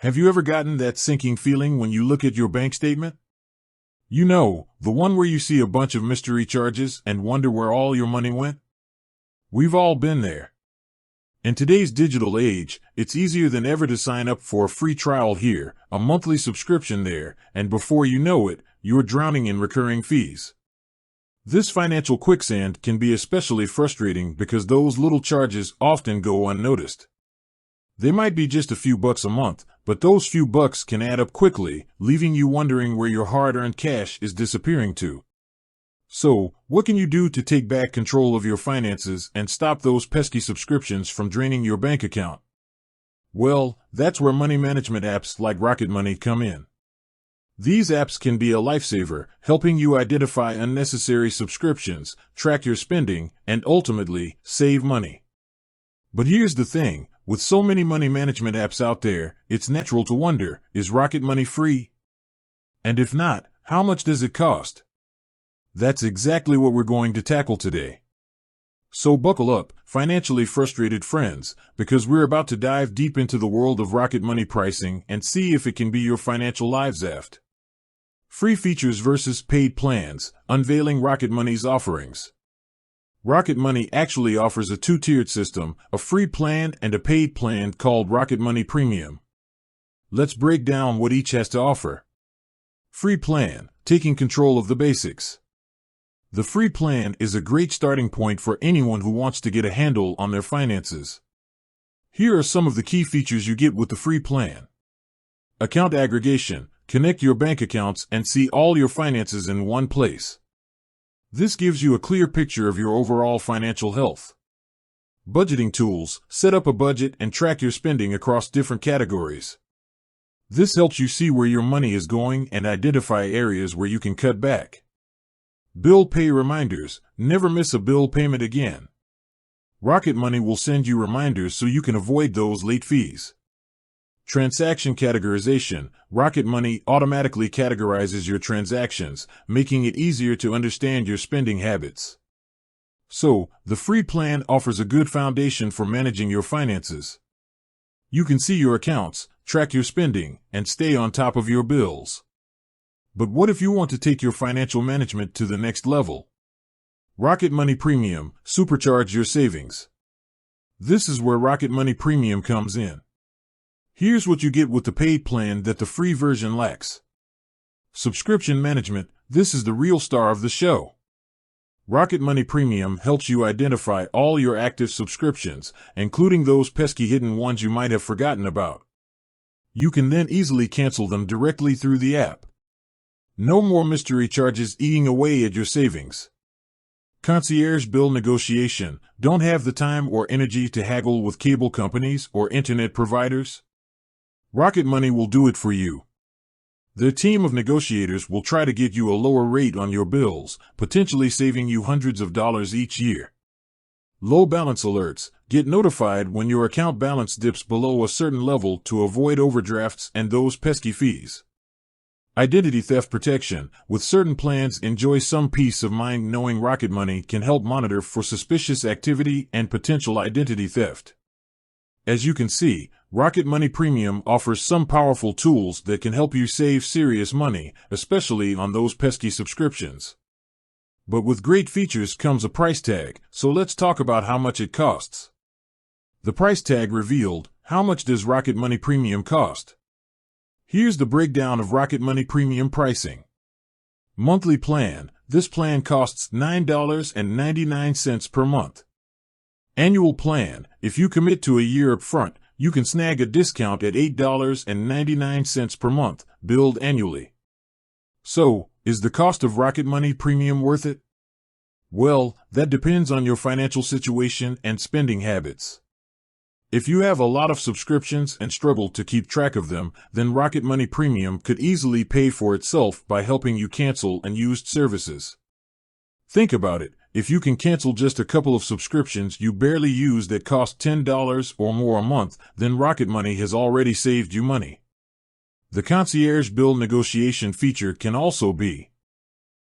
Have you ever gotten that sinking feeling when you look at your bank statement? You know, the one where you see a bunch of mystery charges and wonder where all your money went? We've all been there. In today's digital age, it's easier than ever to sign up for a free trial here, a monthly subscription there, and before you know it, you're drowning in recurring fees. This financial quicksand can be especially frustrating because those little charges often go unnoticed. They might be just a few bucks a month, but those few bucks can add up quickly, leaving you wondering where your hard-earned cash is disappearing to. So, what can you do to take back control of your finances and stop those pesky subscriptions from draining your bank account? Well, that's where money management apps like Rocket Money come in. These apps can be a lifesaver, helping you identify unnecessary subscriptions, track your spending, and ultimately, save money. But here's the thing, with so many money management apps out there, it's natural to wonder, is Rocket Money free? And if not, how much does it cost? That's exactly what we're going to tackle today. So buckle up, financially frustrated friends, because we're about to dive deep into the world of Rocket Money pricing and see if it can be your financial life-raft. Free features versus paid plans, unveiling Rocket Money's offerings. Rocket Money actually offers a two-tiered system, a free plan and a paid plan called Rocket Money Premium. Let's break down what each has to offer. Free plan, taking control of the basics. The free plan is a great starting point for anyone who wants to get a handle on their finances. Here are some of the key features you get with the free plan. Account aggregation. Connect your bank accounts and see all your finances in one place. This gives you a clear picture of your overall financial health. Budgeting tools. Set up a budget and track your spending across different categories. This helps you see where your money is going and identify areas where you can cut back. Bill pay reminders. Never miss a bill payment again. Rocket Money will send you reminders so you can avoid those late fees. Transaction categorization. Rocket Money automatically categorizes your transactions, making it easier to understand your spending habits. So, the free plan offers a good foundation for managing your finances. You can see your accounts, track your spending, and stay on top of your bills. But what if you want to take your financial management to the next level? Rocket Money Premium, supercharge your savings. This is where Rocket Money Premium comes in. Here's what you get with the paid plan that the free version lacks. Subscription management. This is the real star of the show. Rocket Money Premium helps you identify all your active subscriptions, including those pesky hidden ones you might have forgotten about. You can then easily cancel them directly through the app. No more mystery charges eating away at your savings. Concierge bill negotiation. Don't have the time or energy to haggle with cable companies or internet providers? Rocket Money will do it for you. Their team of negotiators will try to get you a lower rate on your bills, potentially saving you hundreds of dollars each year. Low balance alerts. Get notified when your account balance dips below a certain level to avoid overdrafts and those pesky fees. Identity theft protection. With certain plans, enjoy some peace of mind knowing Rocket Money can help monitor for suspicious activity and potential identity theft. As you can see, Rocket Money Premium offers some powerful tools that can help you save serious money, especially on those pesky subscriptions. But with great features comes a price tag, so let's talk about how much it costs. The price tag revealed. How much does Rocket Money Premium cost? Here's the breakdown of Rocket Money Premium pricing. Monthly plan. This plan costs $9.99 per month. Annual plan. If you commit to a year up front, you can snag a discount at $8.99 per month, billed annually. So, is the cost of Rocket Money Premium worth it? Well, that depends on your financial situation and spending habits. If you have a lot of subscriptions and struggle to keep track of them, then Rocket Money Premium could easily pay for itself by helping you cancel unused services. Think about it. If you can cancel just a couple of subscriptions you barely use that cost $10 or more a month, then Rocket Money has already saved you money. The concierge bill negotiation feature can also be